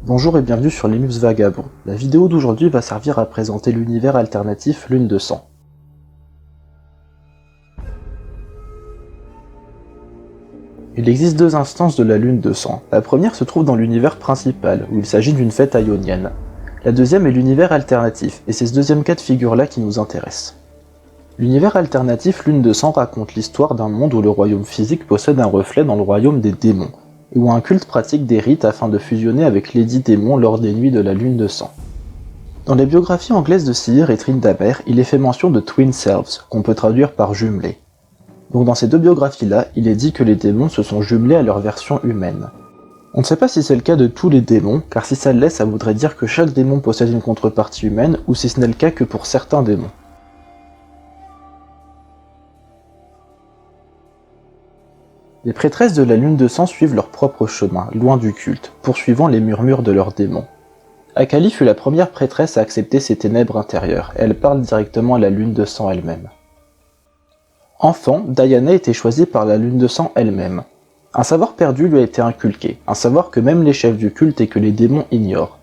Bonjour et bienvenue sur Linux Vagabond. La vidéo d'aujourd'hui va servir à présenter l'univers alternatif Lune de Sang. Il existe deux instances de la Lune de Sang. La première se trouve dans l'univers principal, où il s'agit d'une fête ionienne. La deuxième est l'univers alternatif, et c'est ce deuxième cas de figure-là qui nous intéresse. L'univers alternatif Lune de Sang raconte l'histoire d'un monde où le royaume physique possède un reflet dans le royaume des démons, et où un culte pratique des rites afin de fusionner avec les dix démons lors des nuits de la Lune de Sang. Dans les biographies anglaises de Seer et Tryndamere, il est fait mention de Twin Selves, qu'on peut traduire par jumelés. Donc dans ces deux biographies-là, il est dit que les démons se sont jumelés à leur version humaine. On ne sait pas si c'est le cas de tous les démons, car si ça l'est, ça voudrait dire que chaque démon possède une contrepartie humaine, ou si ce n'est le cas que pour certains démons. Les prêtresses de la Lune de Sang suivent leur propre chemin, loin du culte, poursuivant les murmures de leurs démons. Akali fut la première prêtresse à accepter ces ténèbres intérieures, et elle parle directement à la Lune de Sang elle-même. Enfant, Diana était choisie par la Lune de Sang elle-même. Un savoir perdu lui a été inculqué, un savoir que même les chefs du culte et que les démons ignorent.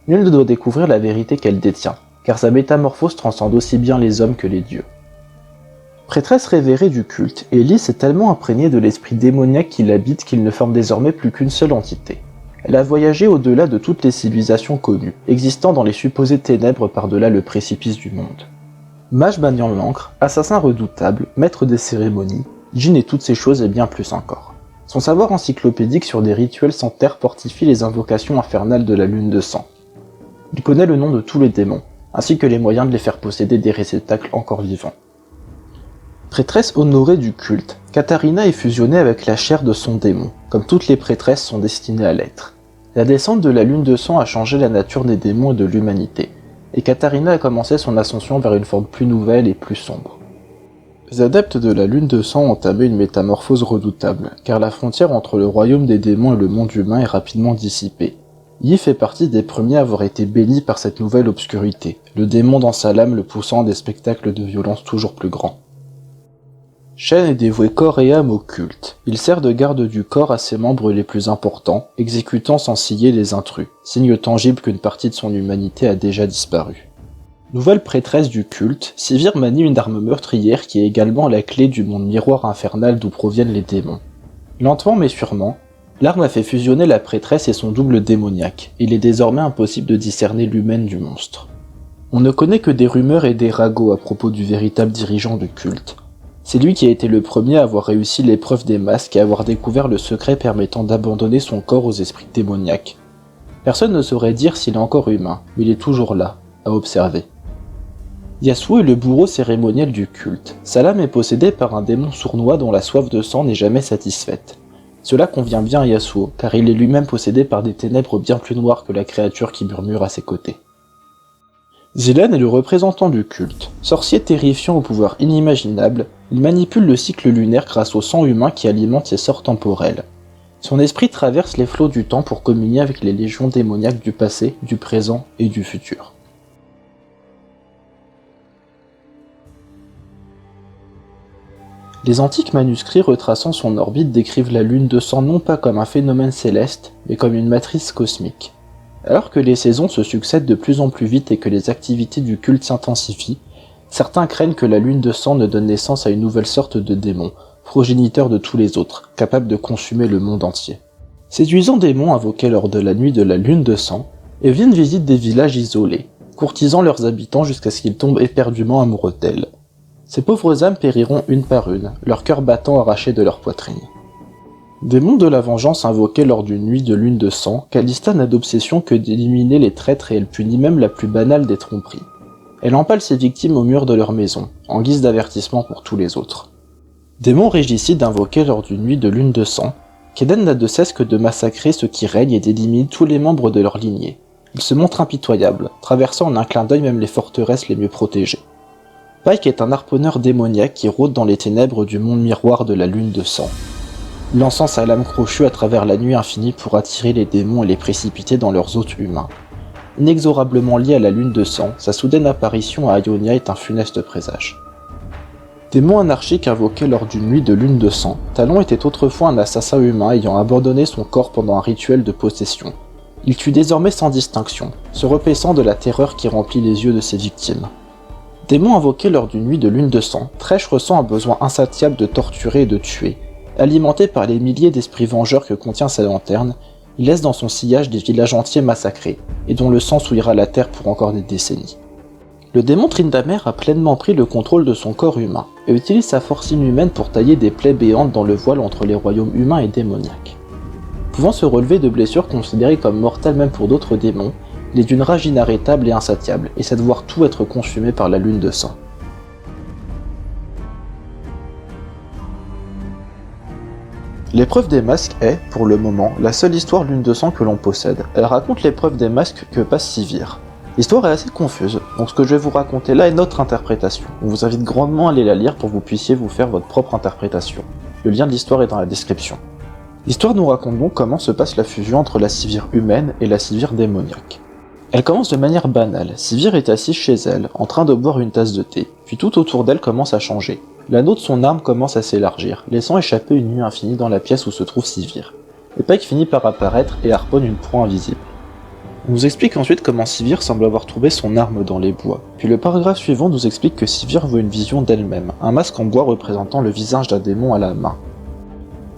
Nul ne doit découvrir la vérité qu'elle détient, car sa métamorphose transcende aussi bien les hommes que les dieux. Prêtresse révérée du culte, Ellie s'est tellement imprégnée de l'esprit démoniaque qui l'habite qu'il ne forme désormais plus qu'une seule entité. Elle a voyagé au-delà de toutes les civilisations connues, existant dans les supposées ténèbres par-delà le précipice du monde. Mage maniant l'encre, assassin redoutable, maître des cérémonies, djinn et toutes ces choses et bien plus encore. Son savoir encyclopédique sur des rituels sans terre fortifie les invocations infernales de la Lune de Sang. Il connaît le nom de tous les démons, ainsi que les moyens de les faire posséder des réceptacles encore vivants. Prêtresse honorée du culte, Katharina est fusionnée avec la chair de son démon, comme toutes les prêtresses sont destinées à l'être. La descente de la Lune de Sang a changé la nature des démons et de l'humanité, et Katharina a commencé son ascension vers une forme plus nouvelle et plus sombre. Les adeptes de la Lune de Sang ont entamé une métamorphose redoutable, car la frontière entre le royaume des démons et le monde humain est rapidement dissipée. Yi fait partie des premiers à avoir été bénis par cette nouvelle obscurité, le démon dans sa lame le poussant à des spectacles de violence toujours plus grands. Shen est dévoué corps et âme au culte. Il sert de garde du corps à ses membres les plus importants, exécutant sans ciller les intrus, signe tangible qu'une partie de son humanité a déjà disparu. Nouvelle prêtresse du culte, Sivir manie une arme meurtrière qui est également la clé du monde miroir infernal d'où proviennent les démons. Lentement mais sûrement, l'arme a fait fusionner la prêtresse et son double démoniaque. Il est désormais impossible de discerner l'humaine du monstre. On ne connaît que des rumeurs et des ragots à propos du véritable dirigeant du culte. C'est lui qui a été le premier à avoir réussi l'épreuve des masques et à avoir découvert le secret permettant d'abandonner son corps aux esprits démoniaques. Personne ne saurait dire s'il est encore humain, mais il est toujours là, à observer. Yasuo est le bourreau cérémoniel du culte. Sa lame est possédée par un démon sournois dont la soif de sang n'est jamais satisfaite. Cela convient bien à Yasuo, car il est lui-même possédé par des ténèbres bien plus noires que la créature qui murmure à ses côtés. Zilan est le représentant du culte. Sorcier terrifiant au pouvoir inimaginable, il manipule le cycle lunaire grâce au sang humain qui alimente ses sorts temporels. Son esprit traverse les flots du temps pour communier avec les légions démoniaques du passé, du présent et du futur. Les antiques manuscrits retraçant son orbite décrivent la Lune de Sang non pas comme un phénomène céleste, mais comme une matrice cosmique. Alors que les saisons se succèdent de plus en plus vite et que les activités du culte s'intensifient, certains craignent que la Lune de Sang ne donne naissance à une nouvelle sorte de démon, progéniteur de tous les autres, capable de consumer le monde entier. Séduisants démons invoqués lors de la nuit de la Lune de Sang, et viennent visiter des villages isolés, courtisant leurs habitants jusqu'à ce qu'ils tombent éperdument amoureux d'elles. Ces pauvres âmes périront une par une, leur cœur battant arraché de leur poitrine. Démon de la vengeance invoqué lors d'une nuit de Lune de Sang, Kalista n'a d'obsession que d'éliminer les traîtres et elle punit même la plus banale des tromperies. Elle empale ses victimes au mur de leur maison, en guise d'avertissement pour tous les autres. Démon régicide invoqué lors d'une nuit de Lune de Sang, Kaden n'a de cesse que de massacrer ceux qui règnent et d'éliminer tous les membres de leur lignée. Il se montre impitoyable, traversant en un clin d'œil même les forteresses les mieux protégées. Pike est un harponneur démoniaque qui rôde dans les ténèbres du monde miroir de la Lune de Sang, lançant sa lame crochue à travers la nuit infinie pour attirer les démons et les précipiter dans leurs hôtes humains. Inexorablement lié à la Lune de Sang, sa soudaine apparition à Ionia est un funeste présage. Démon anarchique invoqué lors d'une nuit de Lune de Sang, Talon était autrefois un assassin humain ayant abandonné son corps pendant un rituel de possession. Il tue désormais sans distinction, se repaissant de la terreur qui remplit les yeux de ses victimes. Démon invoqué lors d'une nuit de lune de sang, Thresh ressent un besoin insatiable de torturer et de tuer. Alimenté par les milliers d'esprits vengeurs que contient sa lanterne, il laisse dans son sillage des villages entiers massacrés, et dont le sang souillera la terre pour encore des décennies. Le démon Tryndamere a pleinement pris le contrôle de son corps humain, et utilise sa force inhumaine pour tailler des plaies béantes dans le voile entre les royaumes humains et démoniaques. Pouvant se relever de blessures considérées comme mortelles même pour d'autres démons, il est d'une rage inarrêtable et insatiable, et sait voir tout être consumé par la lune de sang. L'épreuve des masques est, pour le moment, la seule histoire lune de sang que l'on possède. Elle raconte l'épreuve des masques que passe Sivir. L'histoire est assez confuse, donc ce que je vais vous raconter là est notre interprétation. On vous invite grandement à aller la lire pour que vous puissiez vous faire votre propre interprétation. Le lien de l'histoire est dans la description. L'histoire nous raconte donc comment se passe la fusion entre la Sivir humaine et la Sivir démoniaque. Elle commence de manière banale, Sivir est assise chez elle, en train de boire une tasse de thé, puis tout autour d'elle commence à changer. L'anneau de son arme commence à s'élargir, laissant échapper une nuit infinie dans la pièce où se trouve Sivir. Et Pike finit par apparaître et harponne une proie invisible. On nous explique ensuite comment Sivir semble avoir trouvé son arme dans les bois, puis le paragraphe suivant nous explique que Sivir voit une vision d'elle-même, un masque en bois représentant le visage d'un démon à la main.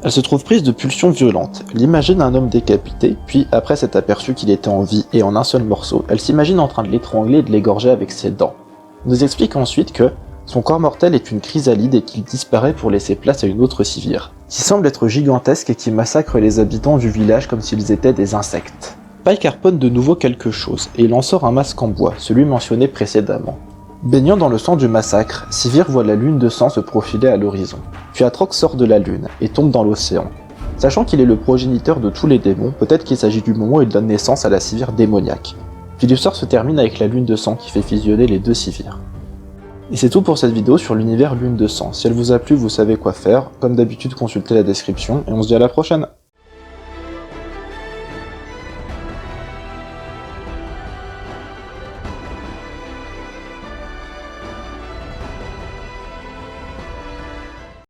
Elle se trouve prise de pulsions violentes, l'imagine d'un homme décapité, puis après s'être aperçue qu'il était en vie et en un seul morceau, elle s'imagine en train de l'étrangler et de l'égorger avec ses dents. On nous explique ensuite que son corps mortel est une chrysalide et qu'il disparaît pour laisser place à une autre Sivir, qui semble être gigantesque et qui massacre les habitants du village comme s'ils étaient des insectes. Pike harponne de nouveau quelque chose, et il en sort un masque en bois, celui mentionné précédemment. Baignant dans le sang du massacre, Sivir voit la lune de sang se profiler à l'horizon. Puis Atrox sort de la lune, et tombe dans l'océan. Sachant qu'il est le progéniteur de tous les démons, peut-être qu'il s'agit du moment où il donne naissance à la Sivir démoniaque. Puis l'histoire se termine avec la lune de sang qui fait fusionner les deux Sivir. Et c'est tout pour cette vidéo sur l'univers lune de sang. Si elle vous a plu, vous savez quoi faire. Comme d'habitude, consultez la description, et on se dit à la prochaine.